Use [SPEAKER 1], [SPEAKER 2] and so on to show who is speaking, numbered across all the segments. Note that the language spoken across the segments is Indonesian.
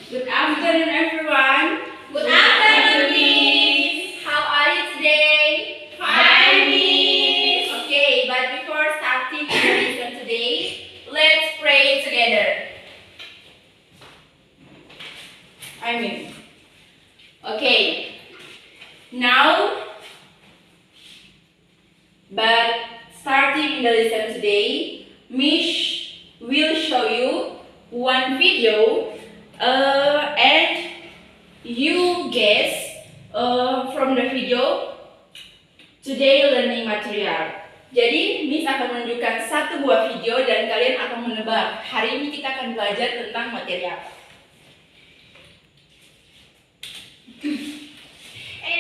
[SPEAKER 1] Good afternoon, everyone.
[SPEAKER 2] Good afternoon, Miss.
[SPEAKER 1] How are you today?
[SPEAKER 2] Fine, Miss.
[SPEAKER 1] Okay, but before starting the lesson today, let's pray together. Okay. Now, but starting the lesson today, Miss will show you one video and you guess from the video today learning material. Jadi Miss akan menunjukkan satu buah video dan kalian akan menebak hari ini kita akan belajar tentang materi apa.
[SPEAKER 2] I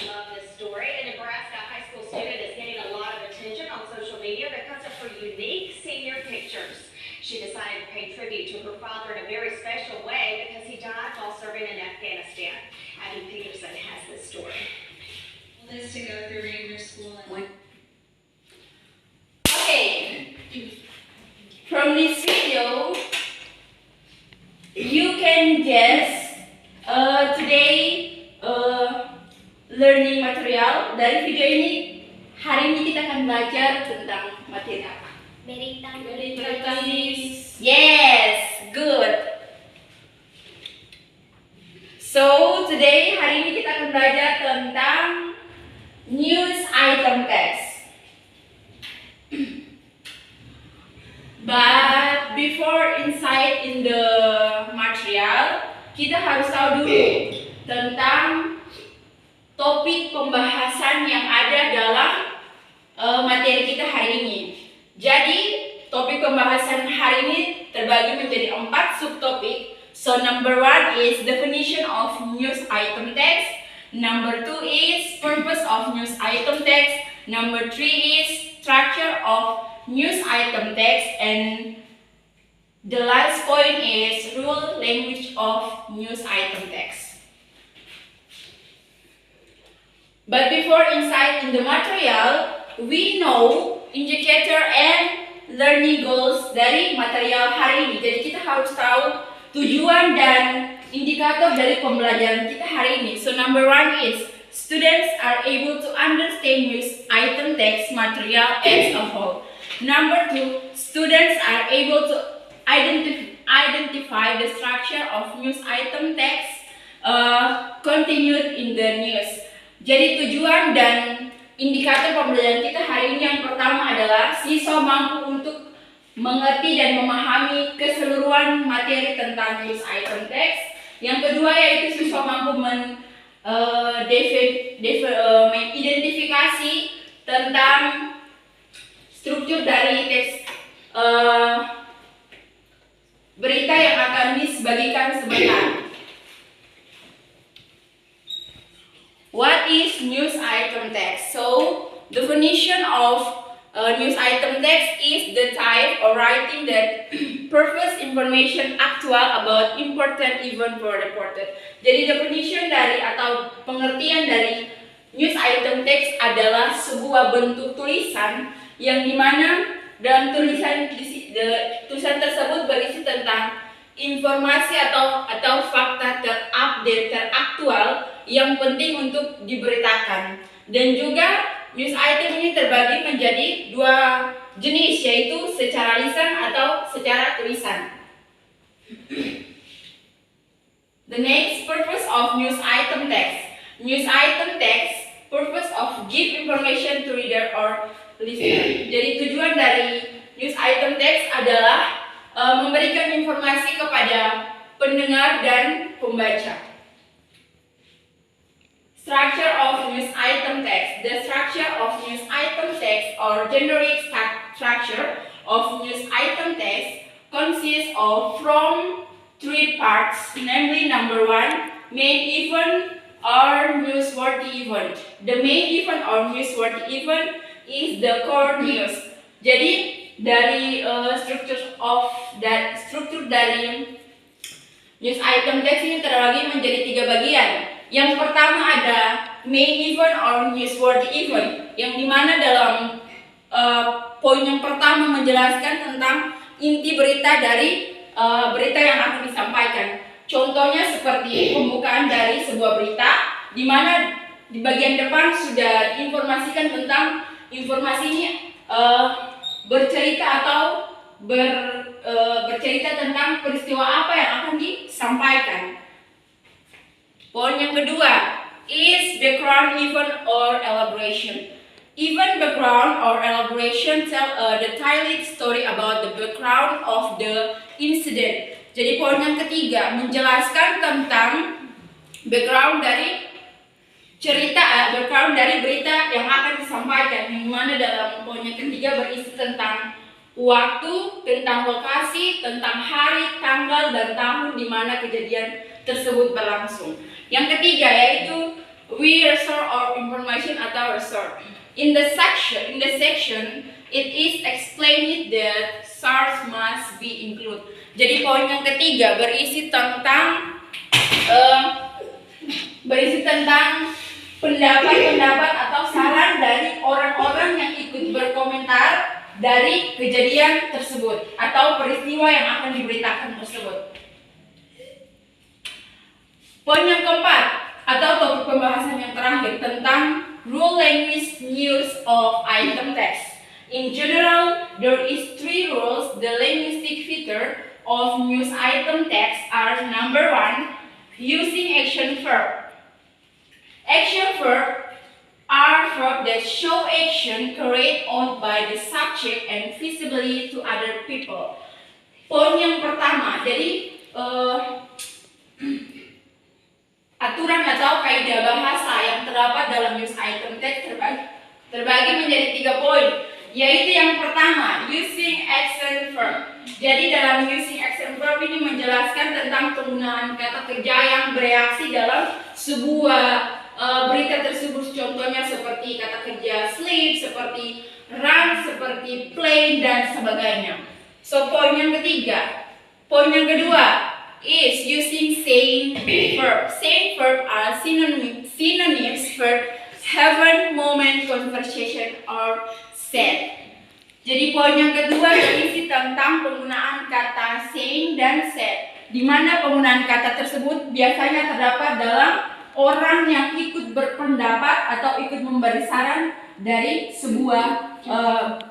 [SPEAKER 2] love this story. A Nebraska high school student is getting a lot of attention on social media because of her unique senior pictures. She decided to pay tribute to her father in a very special way because he died while serving in Afghanistan. Abby Peterson has this story.
[SPEAKER 3] This to go through Ranger School and
[SPEAKER 1] Okay, from this video, you can guess today learning material. Dari video ini, hari ini kita akan belajar tentang materi apa?
[SPEAKER 3] berita.
[SPEAKER 1] Yes, good. So today, hari ini kita akan belajar tentang news item text. But before insight in the material, kita harus tahu dulu tentang topik pembahasan yang ada dalam materi kita hari ini. Jadi, topik pembahasan hari ini terbagi menjadi 4 subtopik. So, number 1 is definition of news item text. Number 2 is purpose of news item text. Number 3 is structure of news item text, and the last point is rule language of news item text. But before insight in the material, we know indicator and learning goals dari material hari ini. Jadi kita harus tahu tujuan dan indikator dari pembelajaran kita hari ini. So number 1 is students are able to understand news item text material as a whole. Number 2, students are able to identify the structure of news item text continued in the news. Jadi tujuan dan indikator pembelajaran kita hari ini yang pertama adalah siswa mampu untuk mengerti dan memahami keseluruhan materi tentang news item text. Yang kedua yaitu siswa mampu mengidentifikasi tentang struktur dari teks berita yang akan dibagikan sebentar. What is news item text? So, definition of news item text is the type of writing that provides information actual about important event for reported. Jadi definition dari atau pengertian dari news item text adalah sebuah bentuk tulisan yang dimana dalam tulisan tersebut berisi tentang informasi atau fakta terupdate, teraktual yang penting untuk diberitakan. Dan juga news item ini terbagi menjadi 2 jenis, yaitu secara lisan atau secara tulisan. The next purpose of news item text. News item text purpose of give information to reader or listener. Jadi tujuan dari news item text adalah memberikan informasi kepada pendengar dan pembaca. Structure of news item text. The structure of news item text or generic structure of news item text consists of from 3 parts, namely number 1, main event or newsworthy event. The main event or newsworthy event is the core news. Jadi dari struktur dari news item text ini terbagi menjadi 3 bagian. Yang pertama ada main event or newsworthy event, yang dimana dalam poin yang pertama menjelaskan tentang inti berita dari berita yang akan disampaikan. Contohnya seperti pembukaan dari sebuah berita, di mana di bagian depan sudah diinformasikan tentang informasi ini bercerita atau bercerita tentang peristiwa apa yang akan disampaikan. Poin yang kedua is background event or elaboration. Event, background, or elaboration tell a detailed story about the background of the incident. Jadi poin yang ketiga menjelaskan tentang background dari cerita, background dari berita yang akan disampaikan. Yang mana dalam poin yang ketiga berisi tentang waktu, tentang lokasi, tentang hari, tanggal, dan tahun di mana kejadian tersebut berlangsung. Yang ketiga yaitu we research or information atau research. In the section, it is explained that source must be included. Jadi poin yang ketiga berisi tentang pendapat-pendapat atau saran dari orang-orang yang ikut berkomentar dari kejadian tersebut atau peristiwa yang akan diberitakan tersebut. Poin yang keempat atau topik pembahasan yang terakhir tentang rule language use of item text. In general, there is 3 rules. The linguistic feature of news item text are: number 1, using action verb. Action verb are verbs that show action carried on by the subject and visibly to other people. Poin yang pertama, jadi aturan atau kaidah bahasa yang terdapat dalam news item text terbagi menjadi 3 poin, yaitu yang pertama, using action verb. Jadi dalam using action verb ini menjelaskan tentang penggunaan kata kerja yang bereaksi dalam sebuah berita tersebut. Contohnya seperti kata kerja sleep, seperti run, seperti play, dan sebagainya. So poin yang ketiga. Poin yang kedua is using saying verb. Saying verb are synonyms for happen, moment, conversation, or said. Jadi poin yang kedua berisi tentang penggunaan kata saying dan said, di mana penggunaan kata tersebut biasanya terdapat dalam orang yang ikut berpendapat atau ikut memberi saran dari sebuah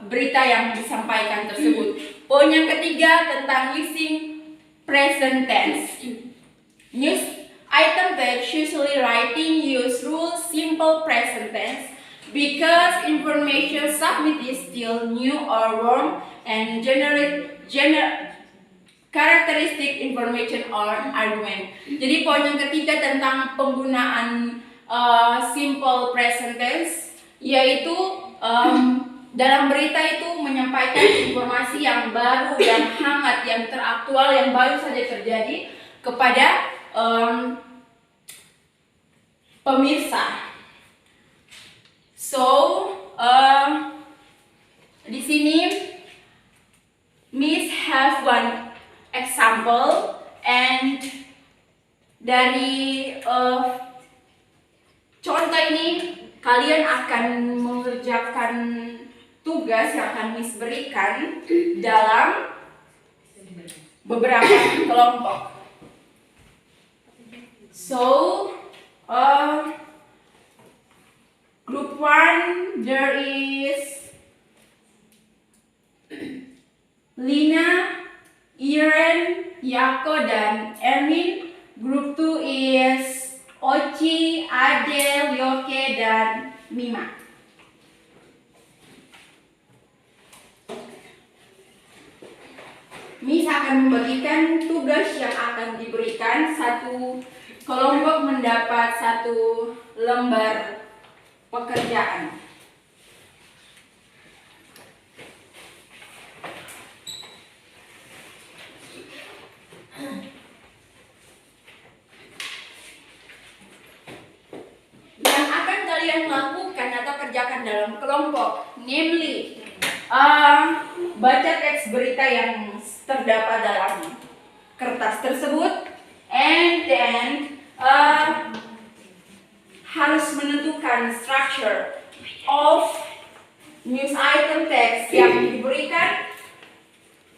[SPEAKER 1] berita yang disampaikan tersebut. Poin yang ketiga tentang using present tense. News item text usually writing use rule simple present tense because information submitted is still new or warm and generate characteristic information or argument. Jadi poin yang ketiga tentang penggunaan simple present tense, yaitu dalam berita itu menyampaikan informasi yang baru, yang hangat, yang teraktual, yang baru saja terjadi kepada pemirsa. So di sini Miss have one example, and dari contoh ini kalian akan mengerjakan tugas yang akan Miss berikan dalam beberapa kelompok. So, group 1 there is Lina, Iren, Yako, dan Ermin. Group 2 is Oci, Adel, Yoke, dan Mima. Miss akan membagikan tugas yang akan diberikan. Satu kelompok mendapat 1 lembar pekerjaan. Yang akan kalian lakukan atau kerjakan dalam kelompok, namely baca teks berita yang terdapat dalam kertas tersebut, and then harus menentukan structure of news item text yang diberikan,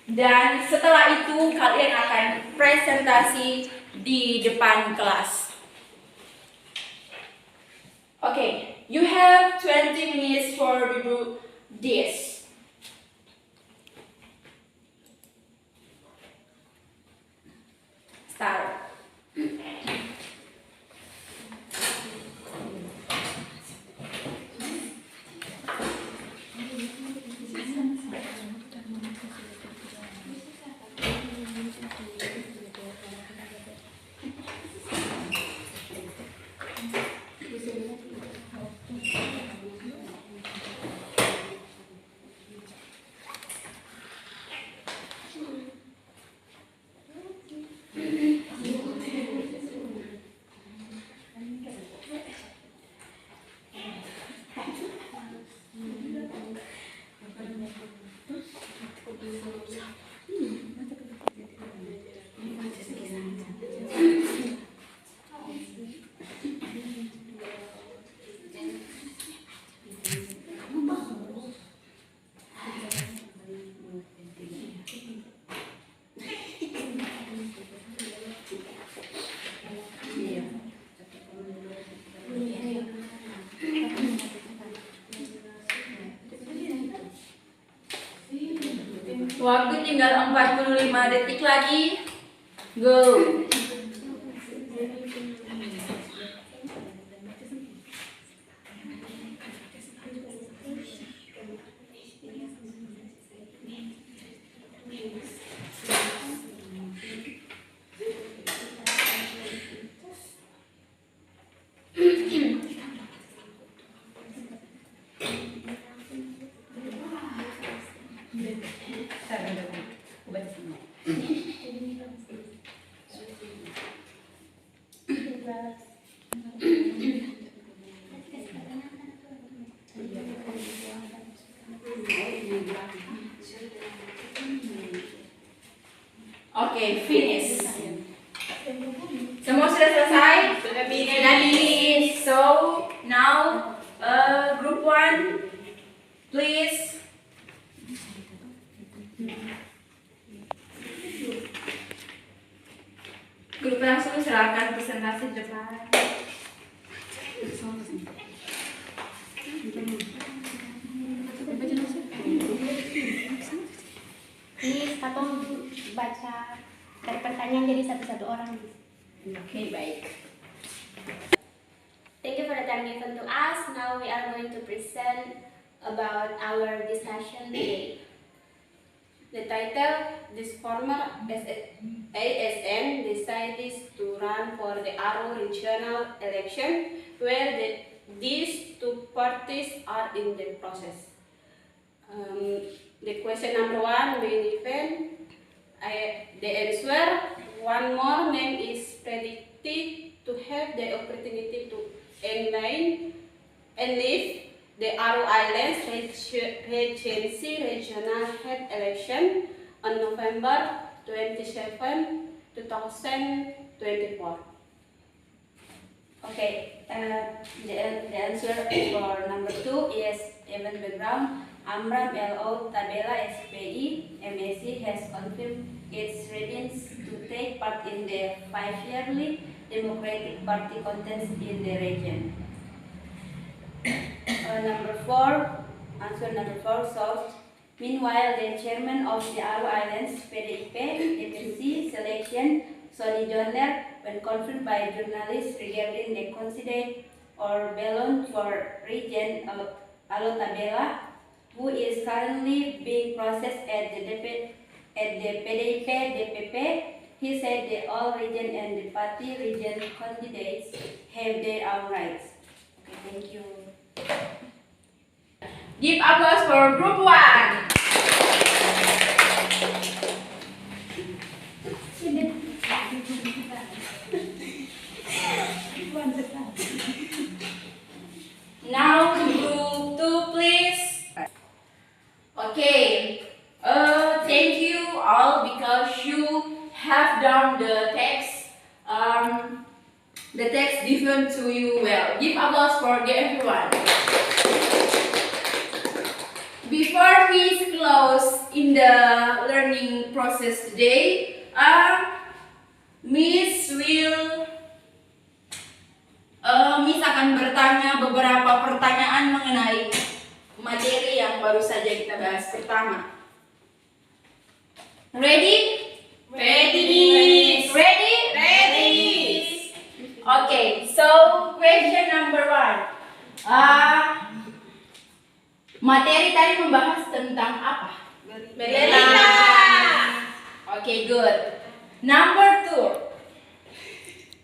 [SPEAKER 1] Dan setelah itu kalian akan presentasi di depan kelas. Okay, you have 20 minutes for to do this. Start. Waktu tinggal 45 detik lagi. Go. Oke, finish. Semua sudah selesai? Sudah finish. So, now group 1, please. Grup langsung silakan presentasi di depan.
[SPEAKER 4] Ini Patong baca dari pertanyaan jadi satu-satu orang.
[SPEAKER 1] Oke, baik.
[SPEAKER 4] Thank you for the time given to us. Now we are going to present about our discussion today. The title, this former ASN decided to run for the Aro regional election where these two parties are in the process. The question number 1, main event. The answer, one more name is predicted to have the opportunity to enlist the Aru Islands Regency Regional Head Election on November 27, 2024. Okay, the answer for number 2 is event background. Amram LO Tabela SPI MSc has confirmed its readiness to take part in the 5-yearly Democratic Party contest in the region. Number 4, answer number 4 solved. Meanwhile, the chairman of the Aru Islands PDIP DPC selection, Sonny Joner, when confirmed by journalists regarding the candidate or balloon for region Alotabela, who is currently being processed at the PDIP DPP, he said that all region and the party region candidates have their own rights. Okay, thank you.
[SPEAKER 1] Give applause for group 1. Now group 2, please. Okay. Thank you all because you have done the text. The text given to you well. Give applause for everyone. before we close in the learning process today, Miss akan bertanya beberapa pertanyaan mengenai materi yang baru saja kita bahas. Pertama, ready? Ready. Ready? Ready. Okay, so question number 1. Materi tadi membahas tentang apa? Berita. Okay, good. Number 2.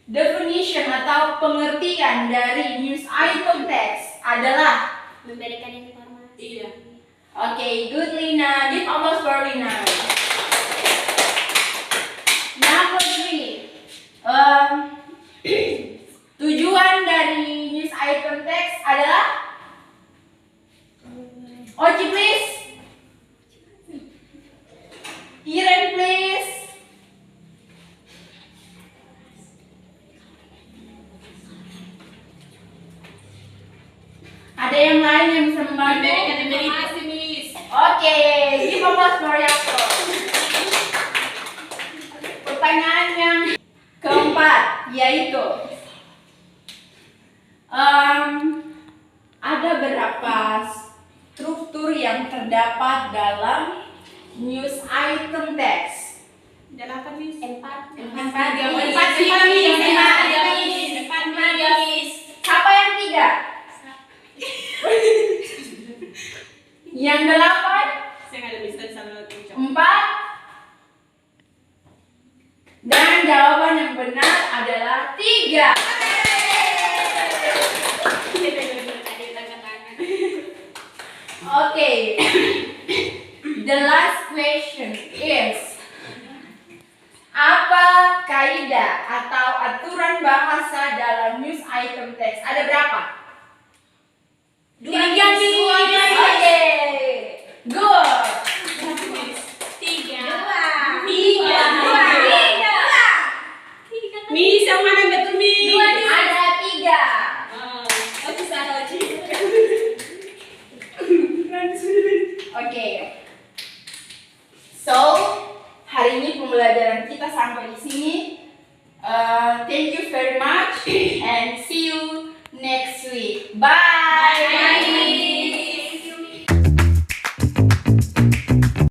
[SPEAKER 1] Definition atau pengertian dari news item text adalah
[SPEAKER 3] Memberikan informasi.
[SPEAKER 1] Iya. Okay, good Lina. Give applause for Lina. Number 3. Tujuan dari news item text adalah Oci please. Iren please. Ada yang lain yang bisa membantu?
[SPEAKER 3] Memberikan informasi, Miss.
[SPEAKER 1] Oke, give applause for Yakto. Pertanyaan yang keempat yaitu ada berapa struktur yang terdapat dalam news item text?
[SPEAKER 3] Empat, Miss.
[SPEAKER 1] Empat,
[SPEAKER 3] Miss.
[SPEAKER 1] Siapa yang 3? Yang 8?
[SPEAKER 3] Saya nggak ada bisa sama
[SPEAKER 1] 4? Dan jawaban yang benar adalah 3. Okay. The last question is, apa kaidah atau aturan bahasa dalam news item text? Ada berapa?
[SPEAKER 3] 2, Miss.
[SPEAKER 1] Oke. Good.
[SPEAKER 3] 3.
[SPEAKER 1] Miss, yang mana betul, Miss? Ada 3.
[SPEAKER 3] Oke, salah.
[SPEAKER 1] Oke. So, hari ini pembelajaran kita sampai di sini. Thank you very much and see you next week. Bye.
[SPEAKER 3] Bye.